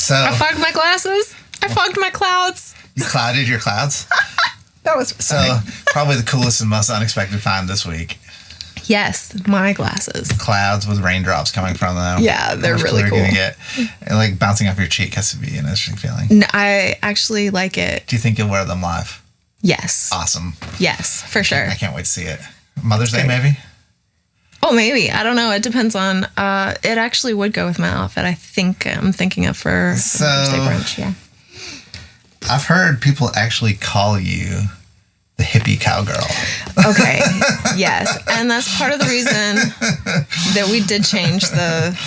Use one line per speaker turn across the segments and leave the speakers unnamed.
So
I fogged my glasses. I fogged my clouds.
You clouded your clouds?
That was
So probably the coolest and most unexpected find this week.
Yes, my glasses.
Clouds with raindrops coming from them.
Yeah, they're really cool.
You're gonna get, and like bouncing off your cheek has to be an interesting feeling.
No, I actually like it.
Do you think you'll wear them live?
Yes.
Awesome.
Yes, for sure.
I can't wait to see it. Mother's Day, maybe?
Oh, maybe. I don't know. It depends on. It actually would go with my outfit. I think I'm thinking of for Mother's Day brunch. Yeah.
I've heard people actually call you the hippie cowgirl.
Okay. Yes, and that's part of the reason that we did change the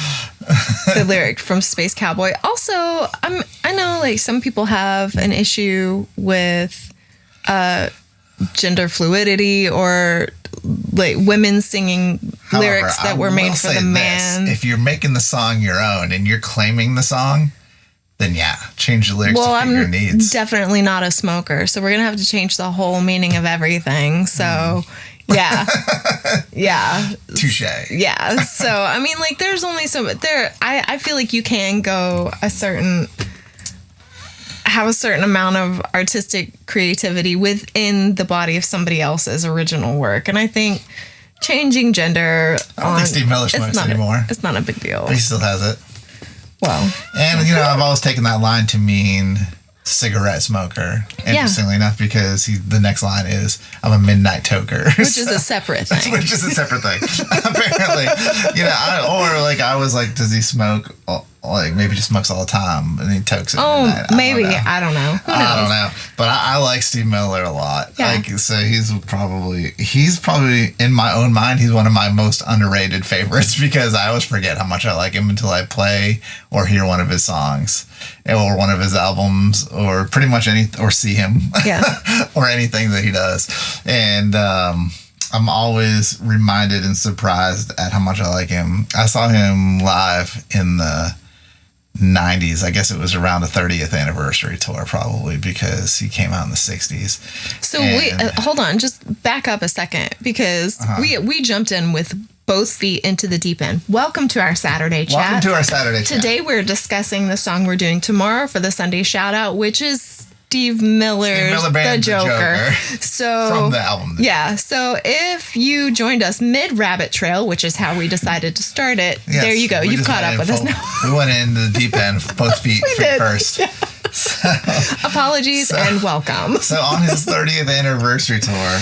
lyric from Space Cowboy. Also, I know like some people have an issue with gender fluidity or like women singing lyrics that were made for the man.
If you're making the song your own and you're claiming the song, then yeah, change the lyrics to fit your needs.
Definitely not a smoker, so we're gonna have to change the whole meaning of everything. So, yeah, yeah,
touche.
Yeah, so I mean, like, there's only so there. I feel like you can go have a certain amount of artistic creativity within the body of somebody else's original work, and I think changing gender.
I don't think Steve Miller smokes anymore.
It's not a big deal.
But he still has it.
Well,
and I've always taken that line to mean cigarette smoker. Interestingly enough, because the next line is "I'm a midnight toker,"
which is a separate thing.
Which is a separate thing. Apparently, I was like, does he smoke? Like maybe just smokes all the time and he tokes it.
Maybe I don't know.
I don't know. But I like Steve Miller a lot.
Yeah.
Like, so he's probably in my own mind, he's one of my most underrated favorites because I always forget how much I like him until I play or hear one of his songs or one of his albums or pretty much or see him.
Yeah.
Or anything that he does. And I'm always reminded and surprised at how much I like him. I saw him live in the 90s. I guess it was around the 30th anniversary tour probably because he came out in the 60s.
So hold on, just back up a second because we jumped in with both feet into the deep end. Welcome to our Saturday chat.
Welcome to our Saturday chat.
Today we're discussing the song we're doing tomorrow for the Sunday shout out, which is Steve Miller's The Joker. So
from the album.
Yeah. So if you joined us mid Rabbit Trail, which is how we decided to start it, there you go. You've caught up with us now.
We went into the deep end, both feet first.
Yeah. So, apologies and welcome.
So on his 30th anniversary tour,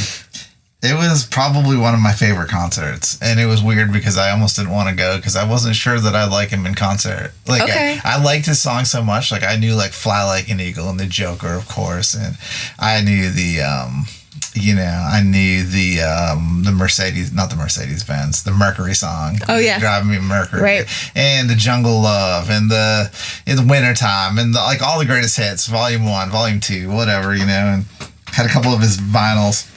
it was probably one of my favorite concerts. And it was weird because I almost didn't want to go because I wasn't sure that I'd like him in concert. Like,
okay.
I liked his song so much. Like, I knew, like, Fly Like an Eagle and The Joker, of course. And I knew the Mercedes, not the Mercedes-Benz, the Mercury song.
Oh, yeah.
Driving Me Mercury.
Right.
And the Jungle Love and the Wintertime and like all the greatest hits, Volume 1, Volume 2, whatever, and had a couple of his vinyls.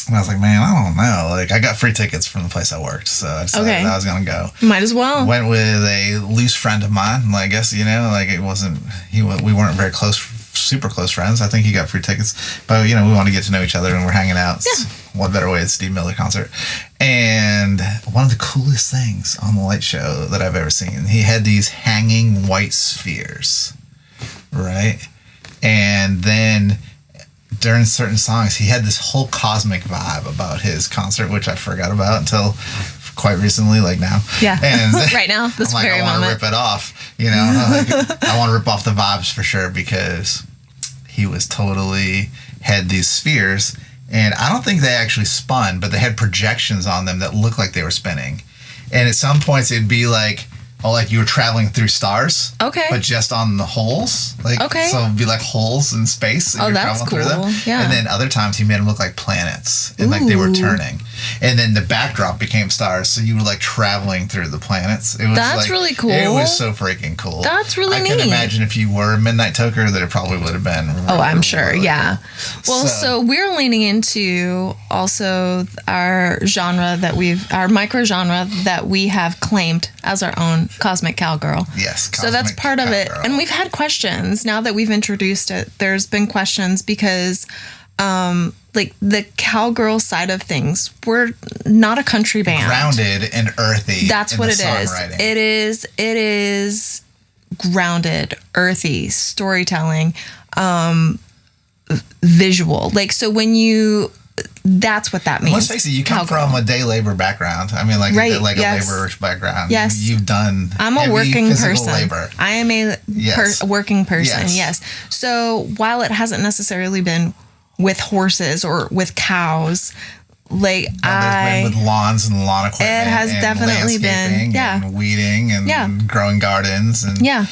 And I was like, man, I don't know. Like, I got free tickets from the place I worked, so I decided I was going to go.
Might as well.
Went with a loose friend of mine. I guess, like it wasn't, we weren't very close, super close friends. I think he got free tickets. But, we want to get to know each other and we're hanging out. Yeah. What better way? It's Steve Miller concert. And one of the coolest things on the light show that I've ever seen, he had these hanging white spheres, right? And then during certain songs, he had this whole cosmic vibe about his concert, which I forgot about until quite recently, like now.
Yeah.
And
right now, this
I'm
very
I want to rip it off, I want to rip off the vibes for sure because he was totally had these spheres, and I don't think they actually spun, but they had projections on them that looked like they were spinning. And at some points, it'd be like you were traveling through stars. Okay. But just on the holes. So it'd be like holes in space. And
that's cool. Through them.
Yeah. And then other times he made them look like planets. And like they were turning. And then the backdrop became stars. So you were like traveling through the planets.
That's really cool.
It was so freaking cool.
That's really neat.
I can imagine if you were a Midnight Toker that it probably would have been.
I'm sure. Really cool. Well, so we're leaning into also our genre our micro genre that we have claimed as our own, Cosmic Cowgirl.
Yes.
So that's part of it. And we've had questions now that we've introduced it. There's been questions because like the cowgirl side of things, we're not a country band.
Grounded and earthy.
That's what it is. It is grounded, earthy storytelling, visual. Like, so when you, that's what that means.
Let's face it, you come from a day labor background. I mean, like,
right.
a laborer's background.
Yes.
You've done
I'm a working person.
Labor.
I am a working person, yes. So while it hasn't necessarily been with horses or with cows, like
there's been with lawns and lawn equipment.
It has definitely been,
and weeding and growing gardens. And
yeah.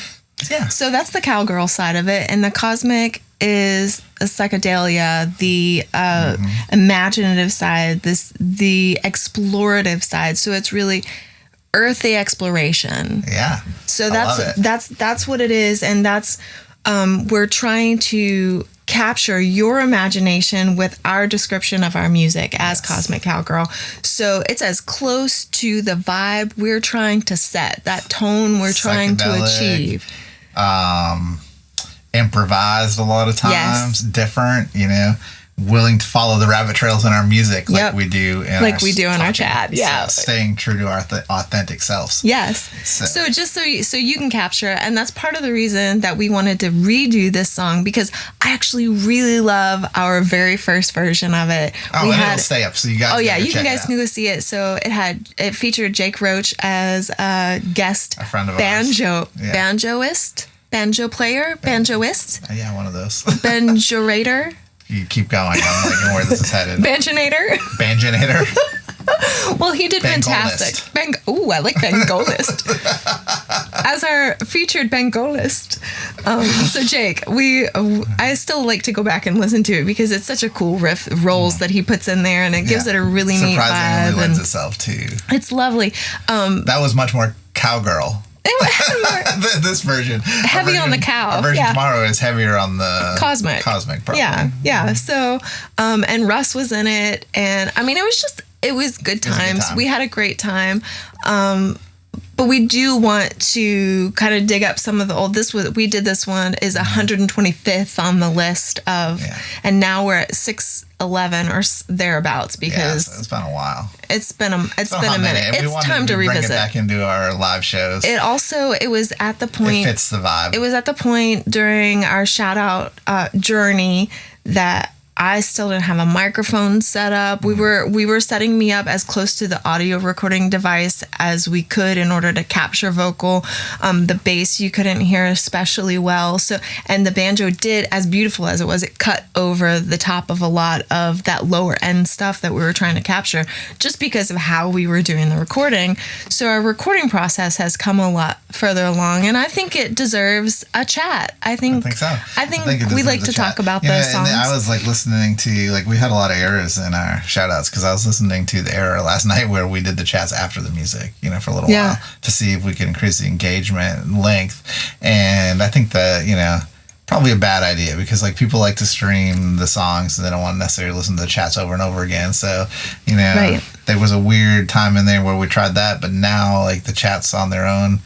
So that's the cowgirl side of it. And the cosmic is a psychedelia, the imaginative side, the explorative side. So it's really earthy exploration.
Yeah.
So that's what it is. And that's, we're trying to capture your imagination with our description of our music as Cosmic Cowgirl. So it's as close to the vibe we're trying to set, that tone we're trying to achieve.
Improvised a lot of times, different, willing to follow the rabbit trails in our music like we do in
our chat. Yeah.
So staying true to our authentic selves.
Yes. So just so you can capture it. And that's part of the reason that we wanted to redo this song, because I actually really love our very first version of it.
It'll stay up. So you guys
you guys can go see it. So it featured Jake Roach as a guest,
a friend of
banjoist, banjoist.
Yeah, one of those.
Banjorator.
You keep going. I'm liking where this is headed.
Banjonator. Well, he did fantastic. I like Bengolist. As our featured Bengolist. So Jake, I still like to go back and listen to it because it's such a cool rolls that he puts in there, and it gives it a really neat vibe.
Surprisingly lends itself to.
It's lovely.
That was much more cowgirl. This version
heavy on the cow.
Our version tomorrow is heavier on the
cosmic
probably.
Yeah. So and Russ was in it, and I mean it was good times. We had a great time. But we do want to kind of dig up some of the old. We did this one is 125th on the list of, and now we're at 611 or thereabouts because
so it's been a while.
It's been a minute. It's time to revisit.
Bring it back into our live shows.
It was at the point.
It fits the vibe.
It was at the point during our shout out journey that I still didn't have a microphone set up. We were setting me up as close to the audio recording device as we could in order to capture vocal. The bass you couldn't hear especially well. So, and the banjo did, as beautiful as it cut over the top of a lot of that lower end stuff that we were trying to capture, just because of how we were doing the recording. So our recording process has come a lot further along, and I think it deserves a chat. I think so. I think we like to talk about those songs.
I was listening to, we had a lot of errors in our shout outs because I was listening to the error last night where we did the chats after the music, for a little while to see if we could increase the engagement and length. And I think that, probably a bad idea because people like to stream the songs and they don't want to necessarily listen to the chats over and over again. So, there was a weird time in there where we tried that, but now the chats on their own,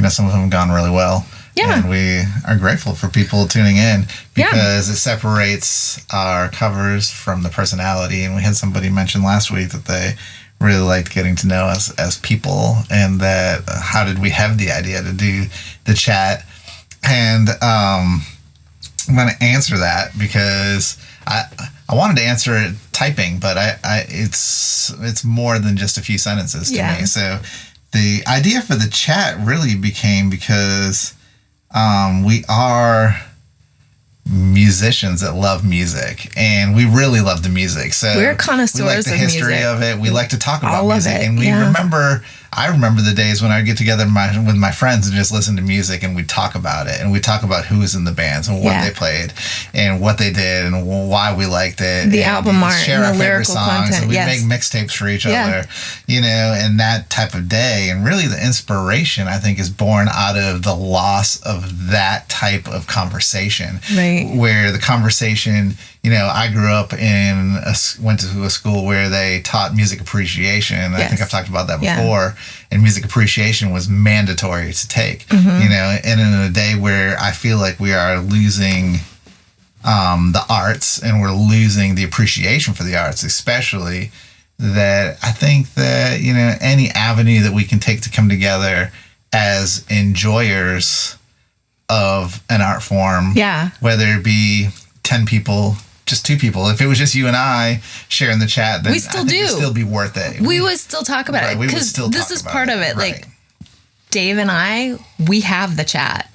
some of them have gone really well. Yeah. And we are grateful for people tuning in because it separates our covers from the personality. And we had somebody mention last week that they really liked getting to know us as people, and that how did we have the idea to do the chat. And I'm going to answer that because I wanted to answer it typing, but it's more than just a few sentences to me. So the idea for the chat really became because we are musicians that love music, and we really love the music. So
we're connoisseurs
of music. We like the history of it. We like to talk about music, and I remember the days when I would get together with my friends and just listen to music, and we'd talk about it, and we'd talk about who was in the bands and what they played and what they did and why we liked it.
The album art,
share
and
our
the
favorite
lyrical
songs,
content.
and we'd make mixtapes for each other, and that type of day. And really, the inspiration I think is born out of the loss of that type of conversation, where the conversation. I grew up went to a school where they taught music appreciation. I think I've talked about that before. And music appreciation was mandatory to take. And in a day where I feel like we are losing the arts and we're losing the appreciation for the arts, especially, that I think that, any avenue that we can take to come together as enjoyers of an art form.
Yeah.
Whether it be 10 people, just 2 people. If it was just you and I sharing the chat, then
we still
I think
do.
it'd still be worth it.
We would still talk about it because this is part of it.
Right.
Like Dave and I, we have the chat.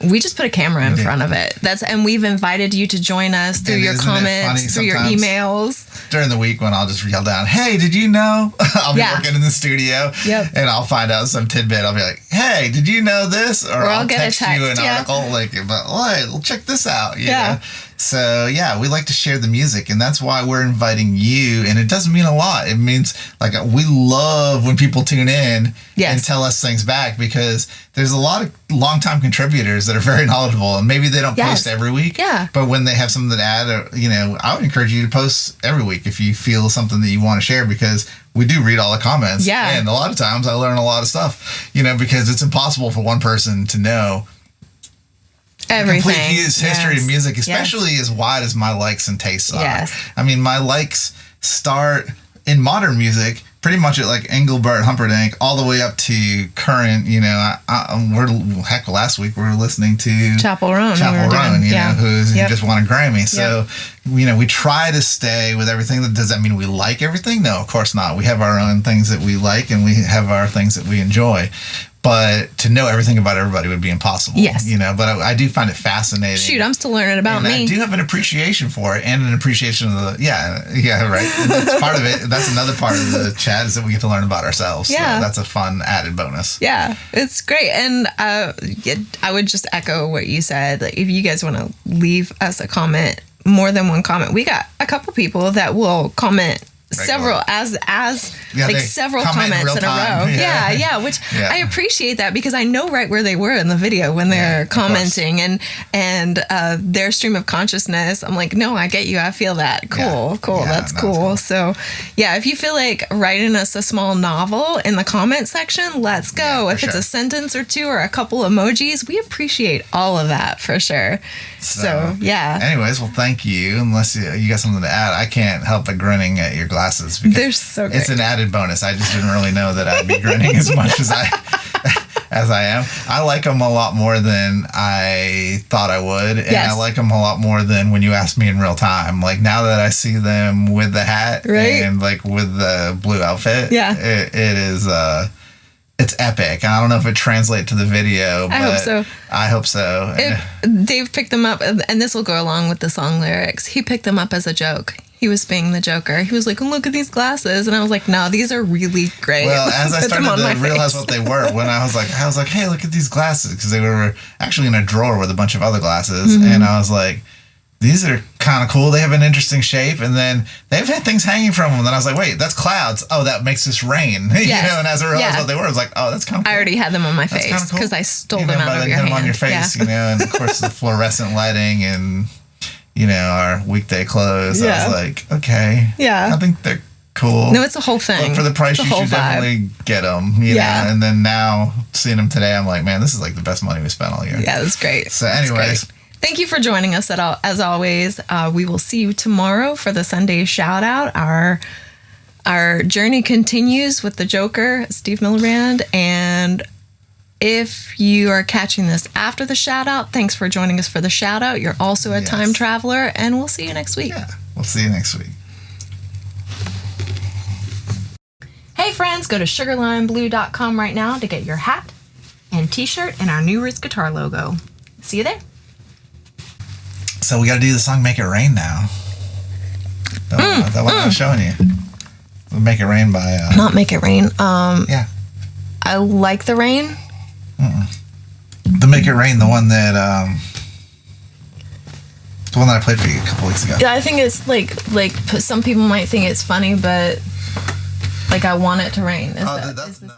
We just put a camera in front of it. And we've invited you to join us through your comments, through your emails.
During the week when I'll just yell down, "Hey, did you know?" I'll be working in the studio, and I'll find out some tidbit. I'll be like, "Hey, did you know this?" Or I'll text you an article like, "Hey, check this out." You know? So we like to share the music, and that's why we're inviting you. And it doesn't mean a lot. It means like we love when people tune in and tell us things back, because there's a lot of longtime contributors that are very knowledgeable, and maybe they don't post every week. Yeah. But when they have something to add, I would encourage you to post every week if you feel something that you want to share, because we do read all the comments. Yeah. And a lot of times I learn a lot of stuff, because it's impossible for one person to know
everything.
Complete history of music, especially as wide as my likes and tastes are. Yes. I mean, my likes start in modern music pretty much at like Engelbert Humperdinck all the way up to current. Last week we were listening to
Chappell Roan,
who just won a Grammy. So we try to stay with everything. Does that mean we like everything? No, of course not. We have our own things that we like, and we have our things that we enjoy. But to know everything about everybody would be impossible. Yes. But I do find it fascinating.
Shoot, I'm still learning about me.
I do have an appreciation for it, and an appreciation of right. And that's part of it. That's another part of the chat, is that we get to learn about ourselves. Yeah. So that's a fun added bonus.
Yeah, it's great. And I would just echo what you said. Like, if you guys want to leave us a comment, more than one comment, we got a couple people that will comment several several comments in a row. Which I appreciate that, because I know right where they were in the video when they're commenting and their stream of consciousness. I'm like, no, I get you. I feel that. Cool. That's cool. So if you feel like writing us a small novel in the comment section, let's go. If it's a sentence or two or a couple emojis, we appreciate all of that for sure. So
anyways, well, thank you. Unless you got something to add, I can't help but grinning at your glasses, because
they're so great.
It's an added bonus. I just didn't really know that I'd be grinning as much as I am. I like them a lot more than I thought I would, and I like them a lot more than when you asked me in real time. Like, now that I see them with the hat and like with the blue outfit, it is it's epic. I don't know if it translates to the video, but I hope so.
Dave picked them up, and this will go along with the song lyrics. He picked them up as a joke. He was being the Joker. He was like, "Oh, look at these glasses," and I was like, "No, these are really great."
Well, as I started to realize what they were, when I was like, "Hey, look at these glasses," because they were actually in a drawer with a bunch of other glasses, and I was like, "These are kind of cool. They have an interesting shape," and then they've had things hanging from them. And then I was like, "Wait, that's clouds. Oh, that makes this rain." And as I realized what they were, I was like, "Oh, that's kind of cool."
I already had them on my face because I stole them out of your hand.
On your face, and of course the fluorescent lighting and our weekday clothes. I was like, okay, I think they're cool.
No, it's a whole thing.
But for the price, you should definitely get them. You know? And then now seeing them today, I'm like, man, this is like the best money we spent all year.
Yeah, that's great.
So, anyways.
Thank you for joining us as always. We will see you tomorrow for the Sunday shout out. Our journey continues with the Joker, Steve Miliband. And if you are catching this after the shout out, thanks for joining us for the shout out. You're also a time traveler, and we'll see you next week.
Yeah, we'll see you next week.
Hey friends, go to SugarLimeBlue.com right now to get your hat and t-shirt and our new Riz guitar logo. See you there.
So we got to do the song "Make It Rain" now. That one I was showing you. "Make It Rain" by
not "Make It Rain." I like "The Rain."
The "Make It Rain," the one that I played for you a couple weeks ago.
Yeah, I think it's like some people might think it's funny, but like, I want it to rain. Is that